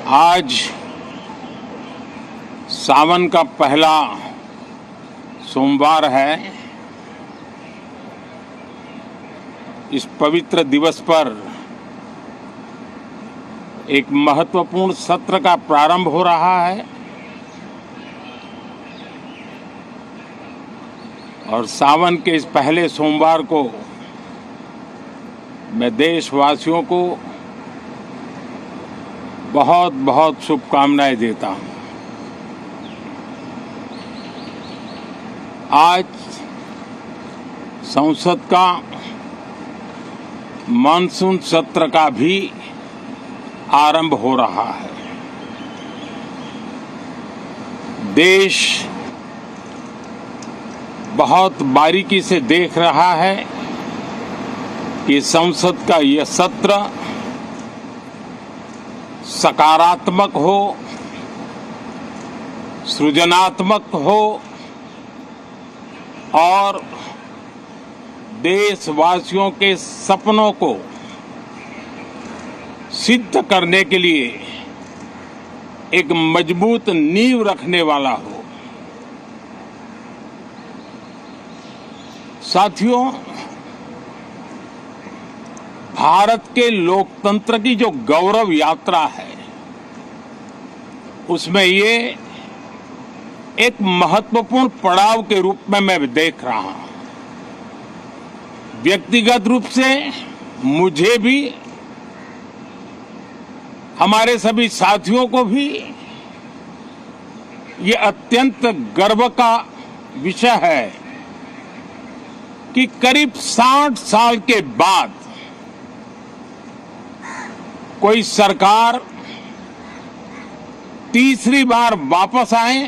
आज सावन का पहला सोमवार है। इस पवित्र दिवस पर एक महत्वपूर्ण सत्र का प्रारंभ हो रहा है और सावन के इस पहले सोमवार को मैं देशवासियों को बहुत बहुत शुभकामनाएं देता हूं। आज संसद का मानसून सत्र का भी आरंभ हो रहा है। देश बहुत बारीकी से देख रहा है कि संसद का यह सत्र सकारात्मक हो, सृजनात्मक हो और देशवासियों के सपनों को सिद्ध करने के लिए एक मजबूत नींव रखने वाला हो। साथियों, भारत के लोकतंत्र की जो गौरव यात्रा है उसमें ये एक महत्वपूर्ण पड़ाव के रूप में मैं देख रहा हूं। व्यक्तिगत रूप से मुझे भी, हमारे सभी साथियों को भी ये अत्यंत गर्व का विषय है कि करीब 60 साल के बाद कोई सरकार तीसरी बार वापस आए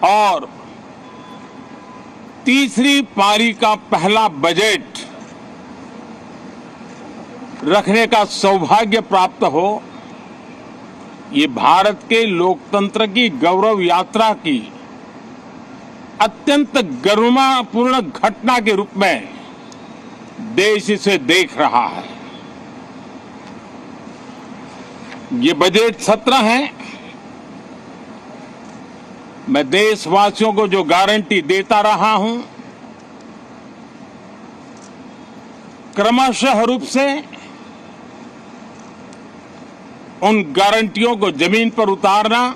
और तीसरी पारी का पहला बजट रखने का सौभाग्य प्राप्त हो। ये भारत के लोकतंत्र की गौरव यात्रा की अत्यंत गरिमापूर्ण घटना के रूप में देश इसे देख रहा है। ये बजट सत्र है। मैं देशवासियों को जो गारंटी देता रहा हूं, क्रमशः रूप से उन गारंटियों को जमीन पर उतारना,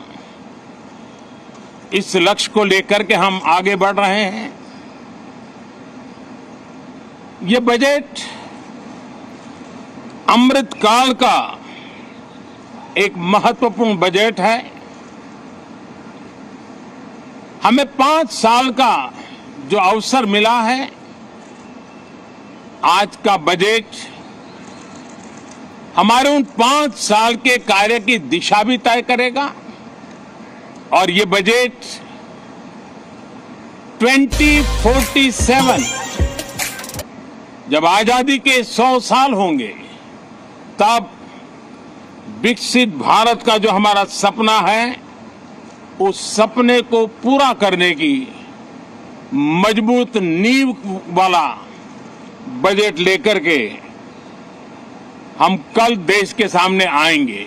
इस लक्ष्य को लेकर के हम आगे बढ़ रहे हैं। ये बजट अमृतकाल का एक महत्वपूर्ण बजट है। हमें 5 साल का जो अवसर मिला है, आज का बजट हमारे उन 5 साल के कार्य की दिशा भी तय करेगा और ये बजट 2047 जब आजादी के 100 साल होंगे तब विकसित भारत का जो हमारा सपना है, उस सपने को पूरा करने की मजबूत नींव वाला बजट लेकर के हम कल देश के सामने आएंगे।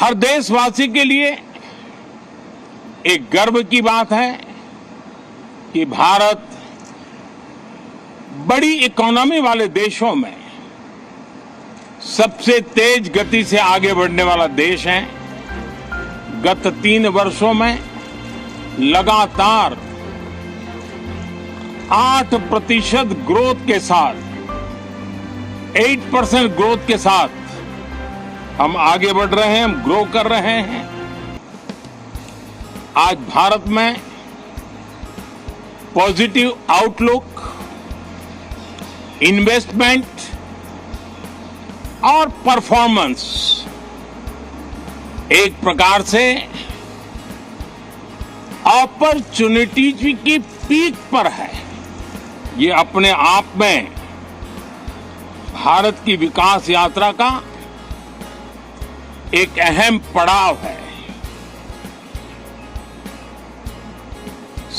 हर देशवासी के लिए एक गर्व की बात है कि भारत बड़ी इकोनॉमी वाले देशों में सबसे तेज गति से आगे बढ़ने वाला देश है। गत 3 वर्षों में लगातार 8% ग्रोथ के साथ, 8% ग्रोथ के साथ हम आगे बढ़ रहे हैं, हम ग्रो कर रहे हैं। आज भारत में पॉजिटिव आउटलुक, इन्वेस्टमेंट और परफॉर्मेंस एक प्रकार से अपॉर्चुनिटीज की पीक पर है। ये अपने आप में भारत की विकास यात्रा का एक अहम पड़ाव है।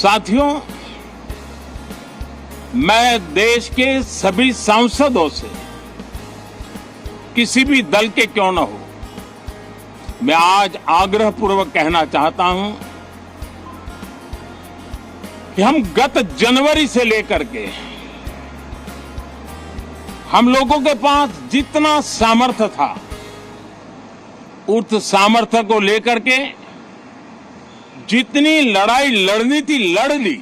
साथियों, मैं देश के सभी सांसदों से किसी भी दल के क्यों न हो, मैं आज आग्रहपूर्वक कहना चाहता हूं कि हम गत जनवरी से लेकर के हम लोगों के पास जितना सामर्थ्य था, उस सामर्थ्य को लेकर के जितनी लड़ाई लड़नी थी लड़ ली।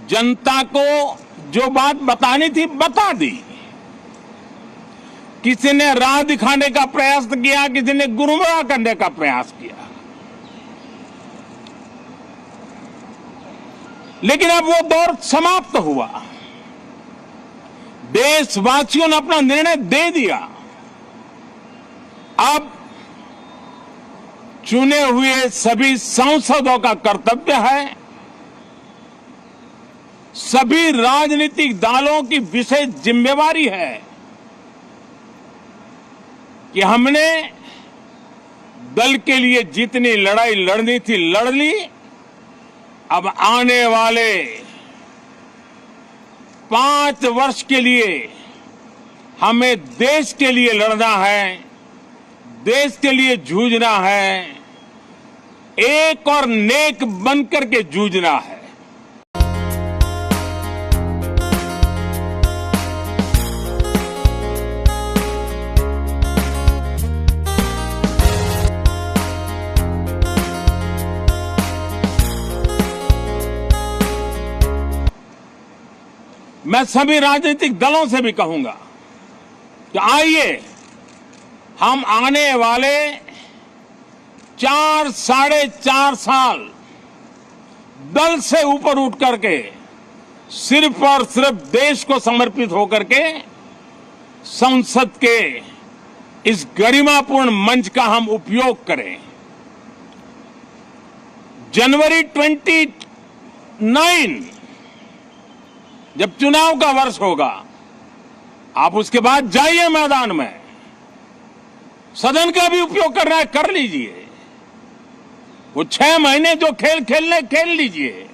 जनता को जो बात बतानी थी बता दी। किसी ने राह दिखाने का प्रयास किया, किसी ने गुमराह करने का प्रयास किया, लेकिन अब वो दौर समाप्त हुआ। देशवासियों ने अपना निर्णय दे दिया। अब चुने हुए सभी सांसदों का कर्तव्य है, सभी राजनीतिक दलों की विशेष जिम्मेवारी है कि हमने दल के लिए जितनी लड़ाई लड़नी थी लड़ ली। अब आने वाले 5 वर्ष के लिए हमें देश के लिए लड़ना है, देश के लिए जूझना है, एक और नेक बनकर के जूझना है। मैं सभी राजनीतिक दलों से भी कहूंगा कि आइए हम आने वाले 4 साढ़े 4 साल दल से ऊपर उठ करके सिर्फ और सिर्फ देश को समर्पित होकर के संसद के इस गरिमापूर्ण मंच का हम उपयोग करें। जनवरी 29 जब चुनाव का वर्ष होगा, आप उसके बाद जाइए मैदान में, सदन का भी उपयोग करना है कर लीजिए। वो 6 महीने जो खेल खेलने खेल लीजिए,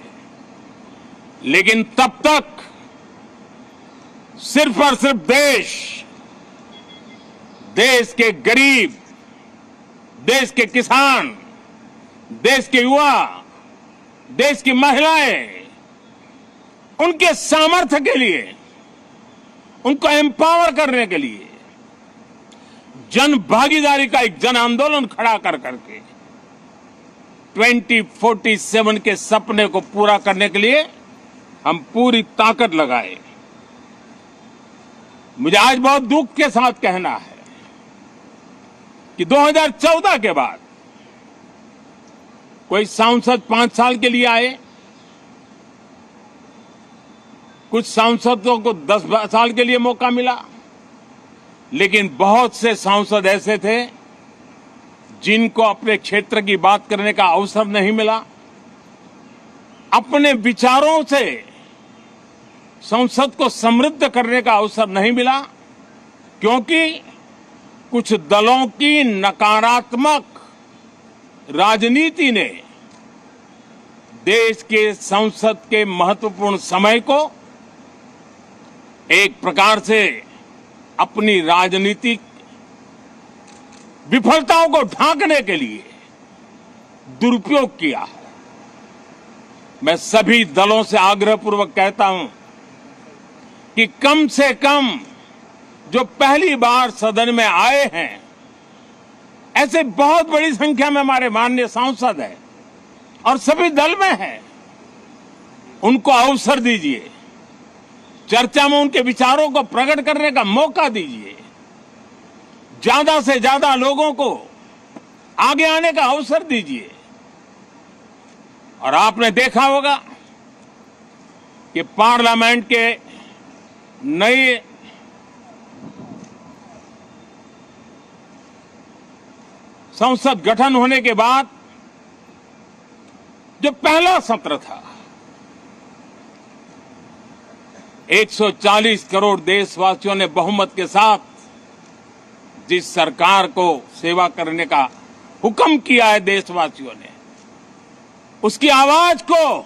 लेकिन तब तक सिर्फ और सिर्फ देश के गरीब, देश के किसान, देश के युवा, देश की महिलाएं, उनके सामर्थ्य के लिए, उनको एम्पावर करने के लिए जन भागीदारी का एक जन आंदोलन खड़ा कर करके 2047 के सपने को पूरा करने के लिए हम पूरी ताकत लगाए। मुझे आज बहुत दुख के साथ कहना है कि 2014 के बाद कोई सांसद 5 साल के लिए आए, कुछ सांसदों को 10 साल के लिए मौका मिला, लेकिन बहुत से सांसद ऐसे थे जिनको अपने क्षेत्र की बात करने का अवसर नहीं मिला, अपने विचारों से संसद को समृद्ध करने का अवसर नहीं मिला, क्योंकि कुछ दलों की नकारात्मक राजनीति ने देश के संसद के महत्वपूर्ण समय को एक प्रकार से अपनी राजनीतिक विफलताओं को ढांकने के लिए दुरुपयोग किया है। मैं सभी दलों से आग्रहपूर्वक कहता हूं कि कम से कम जो पहली बार सदन में आए हैं, ऐसे बहुत बड़ी संख्या में हमारे माननीय सांसद हैं और सभी दल में हैं, उनको अवसर दीजिए, चर्चा में उनके विचारों को प्रकट करने का मौका दीजिए, ज्यादा से ज्यादा लोगों को आगे आने का अवसर दीजिए। और आपने देखा होगा कि पार्लियामेंट के नए संसद गठन होने के बाद जो पहला सत्र था, 140 करोड़ देशवासियों ने बहुमत के साथ जिस सरकार को सेवा करने का हुक्म किया है देशवासियों ने, उसकी आवाज को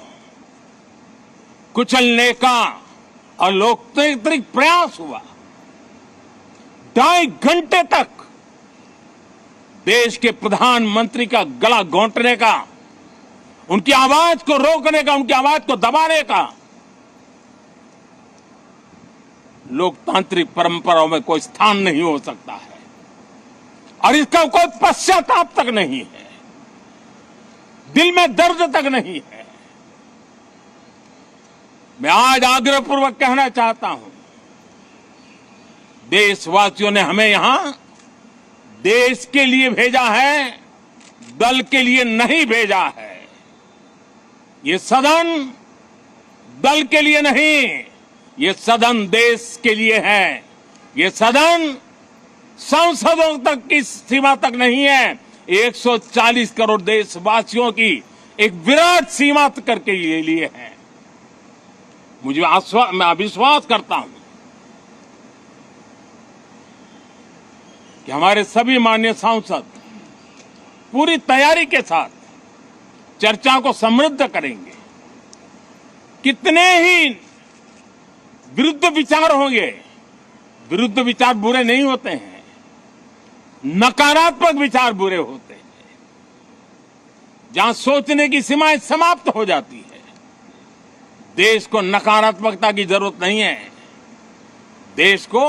कुचलने का अलोकतांत्रिक प्रयास हुआ। 2.5 घंटे तक देश के प्रधानमंत्री का गला घोंटने का, उनकी आवाज को रोकने का, उनकी आवाज को दबाने का लोकतांत्रिक परंपराओं में कोई स्थान नहीं हो सकता है और इसका कोई पश्चाताप तक नहीं है, दिल में दर्द तक नहीं है। मैं आज आग्रहपूर्वक कहना चाहता हूं, देशवासियों ने हमें यहां देश के लिए भेजा है, दल के लिए नहीं भेजा है। ये सदन दल के लिए नहीं, ये सदन देश के लिए है। ये सदन सांसदों तक की सीमा तक नहीं है, 140 करोड़ देशवासियों की एक विराट सीमा करके ये लिए है। मैं विश्वास करता हूं कि हमारे सभी माननीय सांसद पूरी तैयारी के साथ चर्चा को समृद्ध करेंगे। कितने ही विरुद्ध विचार होंगे, विरुद्ध विचार बुरे नहीं होते हैं, नकारात्मक विचार बुरे होते हैं। जहां सोचने की सीमाएं समाप्त हो जाती है, देश को नकारात्मकता की जरूरत नहीं है। देश को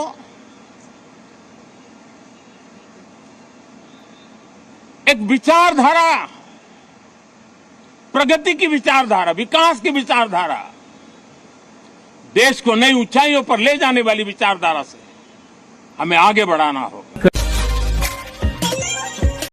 एक विचारधारा, प्रगति की विचारधारा, विकास की विचारधारा, देश को नई ऊंचाइयों पर ले जाने वाली विचारधारा से हमें आगे बढ़ाना होगा।